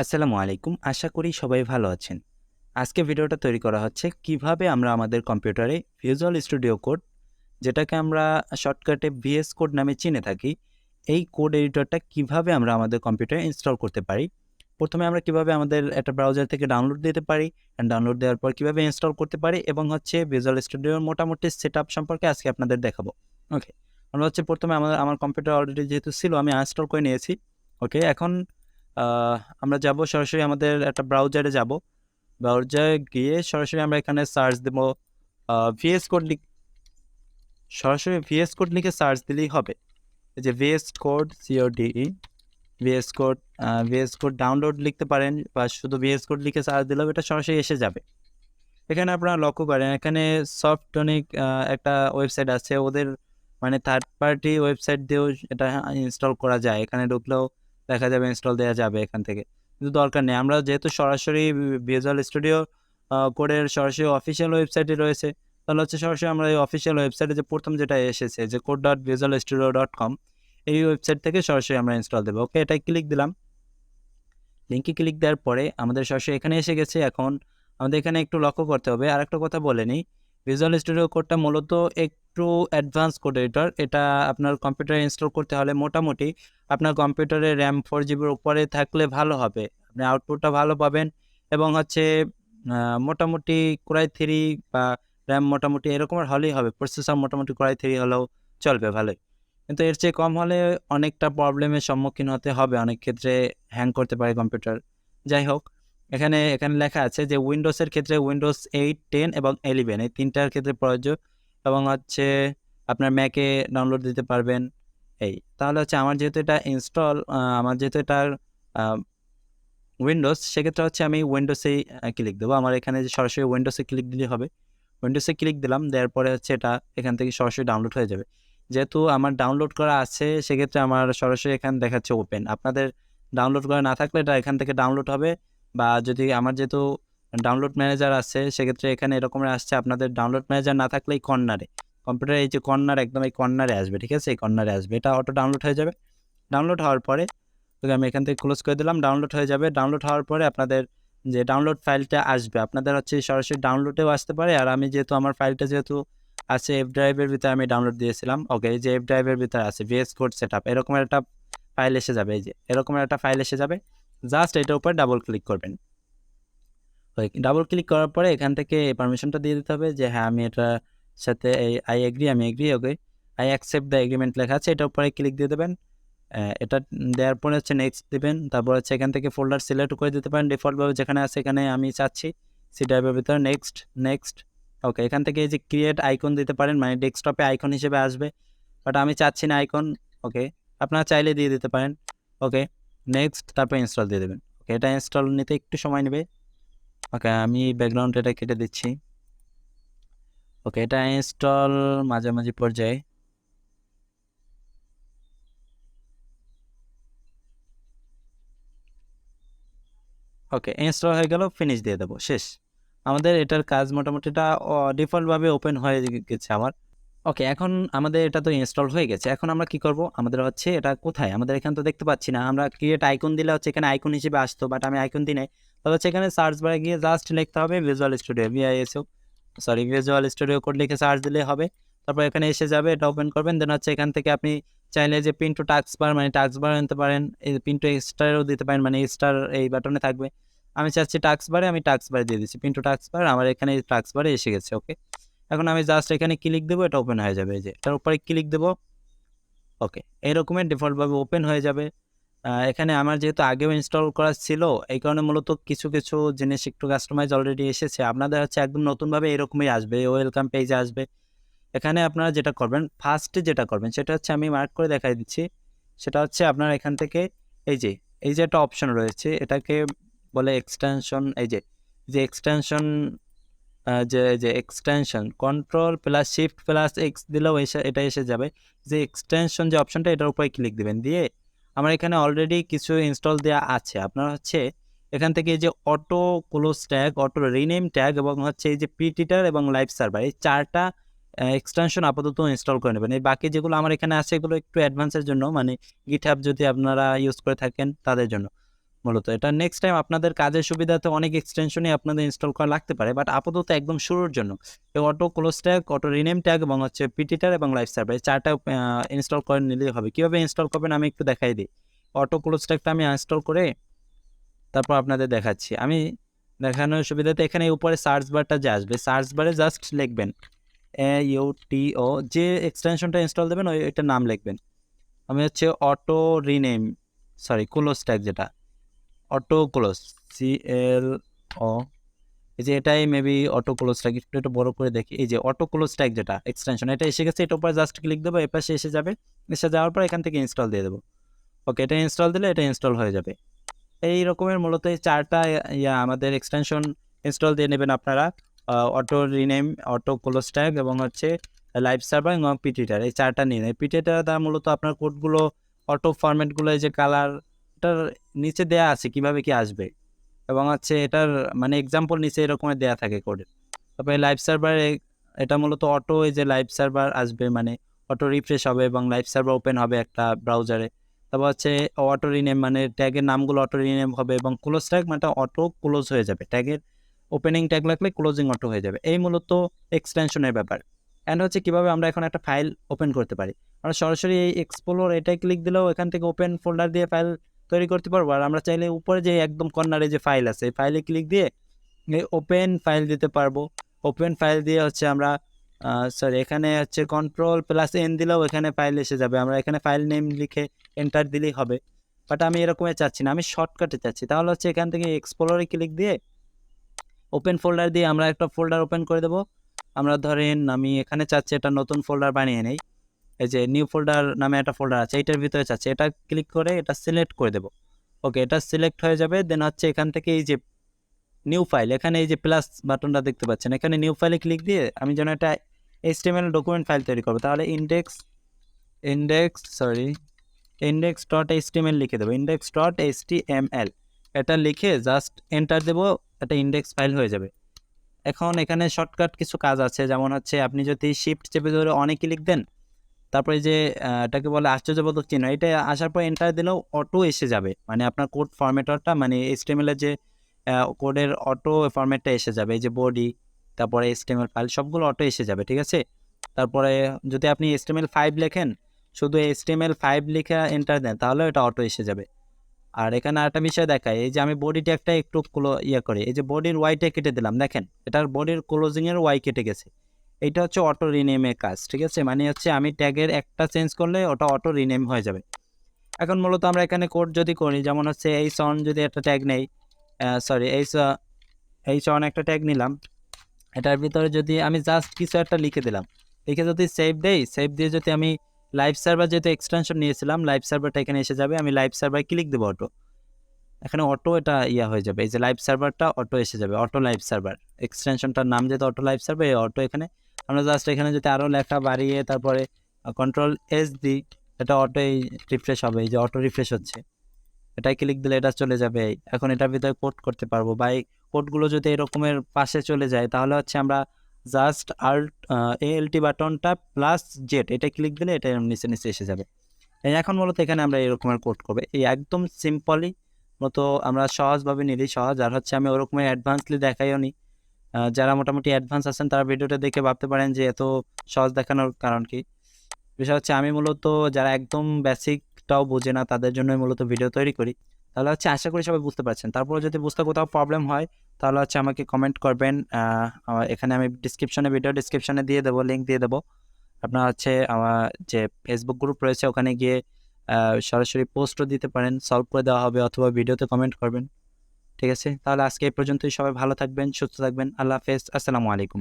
আসসালামু আলাইকুম। আশা করি সবাই ভালো আছেন। আজকে ভিডিওটা তৈরি করা হচ্ছে কিভাবে আমরা আমাদের কম্পিউটারে ভিজুয়াল স্টুডিও কোড, যেটাকে আমরা শর্টকাটে ভিএস কোড নামে চিনে থাকি, এই কোড এডিটরটা কিভাবে আমরা আমাদের কম্পিউটারে ইনস্টল করতে পারি। প্রথমে আমরা কিভাবে আমাদের একটা ব্রাউজার থেকে ডাউনলোড দিতে পারি, ডাউনলোড দেওয়ার পর কিভাবে ইনস্টল করতে পারি এবং ভিজুয়াল স্টুডিওর মোটামুটি সেটআপ সম্পর্কে আজকে আপনাদের দেখাবো। ওকে। আমরা প্রথমে আমার কম্পিউটার অলরেডি যেহেতু ছিল আমি ইনস্টল করে নিয়েছি। ওকে, এখন আমরা যাব সরাসরি আমাদের একটা ব্রাউজারে যাব। ব্রাউজারে গিয়ে সরাসরি আমরা এখানে সার্চ দেব ভিএস কোড সরাসরি ভিএস কোড লিখে সার্চ দিলেই হবে। এই যে VS code C O D E VS code download লিখতে পারেন বা শুধু ভিএস কোড লিখে সার্চ দিলেও এটা সরাসরি এসে যাবে। এখানে আপনারা লক্ষ্য করেন এখানে সফটটনিক একটা ওয়েবসাইট আছে, ওদের মানে থার্ড পার্টি ওয়েবসাইট দিয়েও এটা ইনস্টল করা যায়। এখানে ঢুকলেও দেখা যাবে ইনস্টল দেওয়া যাবে এখান থেকে, কিন্তু দরকার নেই। আমরা যেহেতু সরাসরি ভিজুয়াল স্টুডিও কোডের সরাসরি অফিসিয়াল ওয়েবসাইটে রয়েছে, তাহলে সরাসরি আমরা এই অফিসিয়াল ওয়েবসাইটে যে প্রথম যেটা এসেছে যে code.visualstudio.com, এই ওয়েবসাইট থেকে সরাসরি আমরা ইনস্টল দেবো। ওকে, এটাই ক্লিক দিলাম। লিঙ্কে ক্লিক দেওয়ার পরে আমাদের সরাসরি এখানে এসে গেছে। এখন আমাদের এখানে একটু লক্ষ্য করতে হবে, আর একটা কথা বলে নিই, ভিজুয়াল স্টুডিও কোডটা মূলত একটু অ্যাডভান্স কোড এডিটর। এটা আপনার কম্পিউটারে ইনস্টল করতে হলে মোটামুটি আপনার কম্পিউটারে র্যাম 4 জিবির উপরে থাকলে ভালো হবে, আপনি আউটপুটটা ভালো পাবেন। এবং মোটামুটি কোরাই 3 বা র্যাম মোটামুটি এরকমের হলেই হবে, প্রসেসর মোটামুটি কোরাই 3 হলেও চলবে ভালোই। কিন্তু এর চেয়ে কম হলে অনেকটা প্রবলেমের সম্মুখীন হতে হবে, অনেক ক্ষেত্রে হ্যাং করতে পারে কম্পিউটার। যাই হোক, এখানে লেখা আছে যে উইন্ডোজের ক্ষেত্রে উইন্ডোজ 8, 10 এবং 11 এই তিনটার ক্ষেত্রে প্রযোজ্য, এবং আপনার ম্যাকে ডাউনলোড দিতে পারবেন। তাহলে আমার যেহেতু এটা আমার যেহেতু এটা উইন্ডোজ, সেক্ষেত্রে আমি উইন্ডোজেই ক্লিক দেবো। আমার এখানে যে সরাসরি উইন্ডোজে ক্লিক দিলে হবে। উইন্ডোজে ক্লিক দিলাম, দেওয়ার পরে এটা এখান থেকে সরাসরি ডাউনলোড হয়ে যাবে। যেহেতু আমার ডাউনলোড করা আছে, সেক্ষেত্রে আমার সরাসরি এখানে দেখাচ্ছে ওপেন। আপনাদের ডাউনলোড করা না থাকলে এটা এখান থেকে ডাউনলোড হবে, বা যদি আমার যেহেতু ডাউনলোড ম্যানেজার আছে, সেক্ষেত্রে এখানে এরকমের আসছে। আপনাদের ডাউনলোড ম্যানেজার না থাকলে এই কর্নারে, কম্পিউটারে এই যে কর্নার, একদম এই কর্নারে আসবে, ঠিক আছে? এই কর্নারে আসবে, এটা অটো ডাউনলোড হয়ে যাবে। ডাউনলোড হওয়ার পরে আমি এখান থেকে ক্লোজ করে দিলাম, ডাউনলোড হয়ে যাবে। ডাউনলোড হওয়ার পরে আপনাদের যে ডাউনলোড ফাইলটা আসবে, আপনাদের সরাসরি ডাউনলোডেও আসতে পারে। আর আমি যেহেতু আমার ফাইলটা যেহেতু আছে এফ ড্রাইভের ভিতরে, আমি ডাউনলোড দিয়েছিলাম। ওকে, এই যে এফ ড্রাইভের ভিতরে আছে ভিএস কোড সেটআপ, এরকমের একটা ফাইল এসে যাবে। এই যে এরকমের একটা ফাইল এসে যাবে, জাস্ট এটার উপর ডাবল ক্লিক করবেন। ডাবল ক্লিক করার পরে এখান থেকে পারমিশনটা দিয়ে দিতে হবে যে হ্যাঁ, আমি এটার সাথে আই এগ্রি, আমি agree. Okay, I accept the agreement লেখা আছে, এটার উপরে ক্লিক দিয়ে দেবেন। এটা দেওয়ার পরে নেক্সট দিবেন। তারপর এখান থেকে ফোল্ডার সিলেক্ট করে দিতে পারেন ডিফল্টভাবে যেখানে আছে, এখানে আমি চাচ্ছি সি ড্রাইভের ভিতরে। নেক্সট। ওকে, এখান থেকে এই যে ক্রিয়েট আইকন দিতে পারেন, মানে ডেস্কটপে আইকন হিসেবে আসবে, বাট আমি চাচ্ছি না আইকন। ওকে, আপনারা চাইলে দিয়ে দিতে পারেন। ওকে, নেক্সট, তারপর ইনস্টল দিয়ে দেবেন। ওকে, এটা ইনস্টল নিতে একটু সময় নেবে। ওকে, আমি ব্যাকগ্রাউন্ড এটা কেটে দিচ্ছি। ওকে, এটা ইনস্টল মাঝামাঝি পর্যায়ে। ওকে, ইনস্টল হয়ে গেল, ফিনিশ দিয়ে দেবো, শেষ। আমাদের এটার কাজ মোটামুটি এটা ডিফল্টভাবে ওপেন হয়ে গেছে আমার। ওকে, এখন আমাদের এটা তো ইনস্টল হয়ে গেছে। এখন আমরা কি করব, আমাদের এটা কোথায়, আমাদের এখানে তো দেখতে পাচ্ছি না। আমরা ক্রিয়েট আইকন দিলে এখানে আইকন হিসেবে আসতো, বাট আমি আইকন দিই নাই। তবে এখানে সার্চ বারে গিয়ে জাস্ট লিখতে হবে visual studio, visual studio code লিখে সার্চ দিলে হবে। তারপর এখানে এসে যাবে, এটা ওপেন করবেন। দেন এখান থেকে আপনি চাইলে যে পিন টু টাস্ক বার, মানে টাস্ক বার আনতে পারেন, এই পিন টু স্টারও দিতে পারেন, মানে স্টার এই বাটনে থাকবে। আমি চাচ্ছি টাস্ক বারে, আমি টাস্ক বারে দিয়ে দিচ্ছি পিন টু টাস্ক বার, আমার এখানে টাস্ক বারে এসে গেছে। ওকে, এখন আমি জাস্ট এখানে ক্লিক দেবো, এটা ওপেন হয়ে যাবে। এই যে এটার উপরে ক্লিক দেবো। ওকে, এরকমের ডিফল্টভাবে ওপেন হয়ে যাবে। এখানে আমার যেহেতু আগেও ইনস্টল করা ছিল, এই কারণে মূলত কিছু কিছু জিনিস একটু কাস্টমাইজ অলরেডি এসেছে। আপনাদের একদম নতুনভাবে এরকমই আসবে, ওয়েলকাম পেজে আসবে। এখানে আপনারা যেটা করবেন, ফার্স্টে যেটা করবেন সেটা আমি মার্ক করে দেখাই দিচ্ছি। সেটা আপনার এখান থেকে এই যে একটা অপশন রয়েছে, এটাকে বলে এক্সটেনশন। যে এক্সটেনশন, যে extension control plus shift plus x দিলেও এটা এসে যাবে। যে এক্সটেনশন যে অপশনটা, এটার উপরে ক্লিক দিবেন। দিয়ে আমার এখানে অলরেডি কিছু ইনস্টল দেওয়া আছে। আপনার এখান থেকে এই যে auto close tag, auto rename tag, এবং এই যে পিটিটার এবং লাইভ সার্ভার, এই 4টা এক্সটেনশন আপাতত ইনস্টল করে নেবেন। এই বাকি যেগুলো আমার এখানে আছে, এগুলো একটু অ্যাডভান্সের জন্য, মানে গিটহাব যদি আপনারা ইউজ করে থাকেন তাদের জন্য। মূলত এটা নেক্সট টাইম আপনাদের কাজের সুবিধাতে অনেক এক্সটেনশনই আপনাদের ইনস্টল করা লাগতে পারে, বাট আপাতত একদম শুরুর জন্য এই auto close tag, auto rename tag এবং হচ্ছে পিটিটার এবং লাইভ সার্ভার এই চারটা ইনস্টল করে নিলেই হবে। কীভাবে ইনস্টল করবেন আমি একটু দেখাই দিই। অটো ক্লোজ ট্যাগটা আমি ইনস্টল করে তারপর আপনাদের দেখাচ্ছি। আমি দেখানোর সুবিধাতে এখানে উপরে সার্চ বারটা যে আসবে, সার্চ বারে জাস্ট লিখবেন AUTO, যে এক্সটেনশনটা ইনস্টল দেবেন ওইটার নাম লিখবেন। আমি হচ্ছে অটো রিনেম ক্লোজ ট্যাগ, যেটা অটো ক্লোজ CLO, এই যে এটাই মেবি অটো ক্লোজ ট্যাগ। একটু বড় করে দেখি, এই যে অটো ক্লোজ ট্যাগ যেটা এক্সটেনশন, এটা এসে গেছে। এটার উপরে জাস্ট ক্লিক দেবো, এর পাশে এসে যাবে। এসে যাওয়ার পর এখান থেকে ইনস্টল দিয়ে দেবো। ওকে, এটা ইনস্টল দিলে এটা ইনস্টল হয়ে যাবে। এই রকমের মূলত এই চারটা আমাদের এক্সটেনশন ইনস্টল দিয়ে নেবেন আপনারা। Auto rename, auto close tag এবং হচ্ছে লাইভ সার্ভার এবং পিটিটার, এই চারটা নিন। এই পিটিটার দ্বারা মূলত আপনার কোডগুলো, অটো ফরম্যাটগুলো, এই যে কালারটার নিচে দেয়া আছে কিভাবে কি আসবে, এবং হচ্ছে এটার মানে এক্সাম্পল নিচে এরকমের দেয়া থাকে কোডের। তারপরে লাইভ সার্ভার, এটা মূলত অটো, এই যে লাইভ সার্ভার আসবে মানে অটো রিফ্রেশ হবে এবং লাইভ সার্ভার ওপেন হবে একটা ব্রাউজারে। তারপর হচ্ছে অটো রিনেম, মানে ট্যাগের নামগুলো অটো রিনেম হবে, এবং ক্লোজ ট্যাগ মানে অটো ক্লোজ হয়ে যাবে। ট্যাগের ওপেনিং ট্যাগ লাগলে ক্লোজিং অটো হয়ে যাবে। এই মূলত এক্সটেনশনের ব্যাপার। অ্যান্ড হচ্ছে কীভাবে আমরা এখন একটা ফাইল ওপেন করতে পারি। আমরা সরাসরি এই এক্সপ্লোর এটাই ক্লিক দিলেও এখান থেকে ওপেন ফোল্ডার দিয়ে ফাইল তৈরি করতে পারবো। আর আমরা চাইলে উপরে যে একদম কর্নারে যে ফাইল আছে, এই ফাইলে ক্লিক দিয়ে ওপেন ফাইল দিতে পারবো। ওপেন ফাইল দিয়ে হচ্ছে আমরা এখানে হচ্ছে Ctrl+N দিলেও এখানে ফাইল এসে যাবে। আমরা এখানে ফাইল নেম লিখে এন্টার দিলেই হবে। বাট আমি এরকমই চাচ্ছি না, আমি শর্টকাটে চাচ্ছি। তাহলে হচ্ছে এখান থেকে এক্সপ্লোরে ক্লিক দিয়ে ওপেন ফোল্ডার দিয়ে আমরা একটা ফোল্ডার ওপেন করে দেবো। আমরা ধরেন আমি এখানে চাচ্ছি একটা নতুন ফোল্ডার বানিয়ে নেই। এই যে নিউ ফোল্ডার নামে একটা ফোল্ডার আছে, এইটার ভিতরে চাচ্ছি। এটা ক্লিক করে এটা সিলেক্ট করে দেবো। ওকে, এটা সিলেক্ট হয়ে যাবে। দেন হচ্ছে এখান থেকে এই যে নিউ ফাইল, এখানে এই যে প্লাস বাটনটা দেখতে পাচ্ছেন, এখানে নিউ ফাইলে ক্লিক দিয়ে আমি যেন একটা HTML ডকুমেন্ট ফাইল তৈরি করবো। তাহলে index.html লিখে দেবো, index.html। এটা লিখে জাস্ট এন্টার দেবো, একটা ইন্ডেক্স ফাইল হয়ে যাবে। এখন এখানে শর্টকাট কিছু কাজ আছে, যেমন হচ্ছে আপনি যদি শিফট চেপে ধরে অনেক ক্লিক দেন, তারপরে যে এটাকে বলে আশ্চর্যবোধক চিহ্ন, এটা আসার পর এন্টার দিলেও অটো এসে যাবে। মানে আপনার কোড ফরম্যাটরটা, মানে HTML এর যে কোডের অটো ফরম্যাটটা এসে যাবে। এই যে বডি, তারপরে HTML ফাইল সবগুলো অটো এসে যাবে, ঠিক আছে। তারপরে যদি আপনি HTML5 লেখেন, শুধু HTML5 লিখে এন্টার দেন, তাহলে এটা অটো এসে যাবে। আর এখানে আরেকটা বিষয় দেখায়, এই যে আমি বডি ট্যাগটা একটু করি, এই যে বডির ওয়াইটা কেটে দিলাম, দেখেন এটার বডির ক্লোজিংয়ের ওয়াই কেটে গেছে। এইটা হচ্ছে অটো রিনেমের কাজ, ঠিক আছে। মানে হচ্ছে আমি ট্যাগের একটা চেঞ্জ করলে ওটা অটো রিনেম হয়ে যাবে। এখন মূলত আমরা এখানে কোড যদি করি, যেমন হচ্ছে এই সন যদি একটা ট্যাগ নেই, এই সন একটা ট্যাগ নিলাম, এটার ভিতরে যদি আমি জাস্ট কিছু একটা লিখে দিলাম, লিখে যদি সেভ দেই, সেভ দিয়ে যদি আমি লাইভ সার্ভার যেহেতু এক্সটেনশন নিয়েছিলাম, লাইভ সার্ভারটা এখানে এসে যাবে। আমি লাইভ সার্ভার ক্লিক দেবো, অটো এখানে অটো এটা হয়ে যাবে। এই যে লাইভ সার্ভারটা অটো এসে যাবে, অটো লাইভ সার্ভার এক্সটেনশনটার নাম যেহেতু অটো লাইভ সার্ভার, এই অটো এখানে আমরা জাস্ট এখানে যদি আরও লেখা বাড়িয়ে তারপরে Ctrl+S দিই, এটা অটোই রিফ্রেশ হবে। এই যে অটো রিফ্রেশ হচ্ছে, এটাই ক্লিক দিলে এটা চলে যাবে। এখন এটার ভিতরে কোড করতে পারবো, বা এই কোডগুলো যদি এরকমের পাশে চলে যায়, তাহলে হচ্ছে আমরা জাস্ট ALT বাটনটা +Z এটা ক্লিক দিলে এটা নিচে নিচে এসে যাবে। এখন মূলত এখানে আমরা এরকমের কোড করবে, এই একদম সিম্পলি মতো আমরা সহজভাবে নিলেই সহজ। আর হচ্ছে আমি ওরকমের অ্যাডভান্সলি দেখাইও নি। যারা মোটামুটি অ্যাডভান্স আছেন তারা ভিডিওটা দেখে ভাবতে পারেন যে এত সহজ দেখানোর কারণ কি। বিষয় হচ্ছে আমি মূলত যারা একদম বেসিকটাও বোঝে না তাদের জন্য মূলত ভিডিও তৈরি করি। তাহলে হচ্ছে আশা করি সবাই বুঝতে পারছেন। তারপরে যদি বুঝতে কোথাও প্রবলেম হয়, তাহলে হচ্ছে আমাকে কমেন্ট করবেন। এখানে আমি ভিডিও ডিসক্রিপশনে দিয়ে দেবো, লিঙ্ক দিয়ে দেবো। আপনার হচ্ছে আমার যে ফেসবুক গ্রুপ রয়েছে, ওখানে গিয়ে সরাসরি পোস্টও দিতে পারেন, সলভ করে দেওয়া হবে, অথবা ভিডিওতে কমেন্ট করবেন, ঠিক আছে। তাহলে আজকে এই পর্যন্তই। সবাই ভালো থাকবেন, সুস্থ থাকবেন। আল্লাহ হাফেজ, আসসালামু আলাইকুম।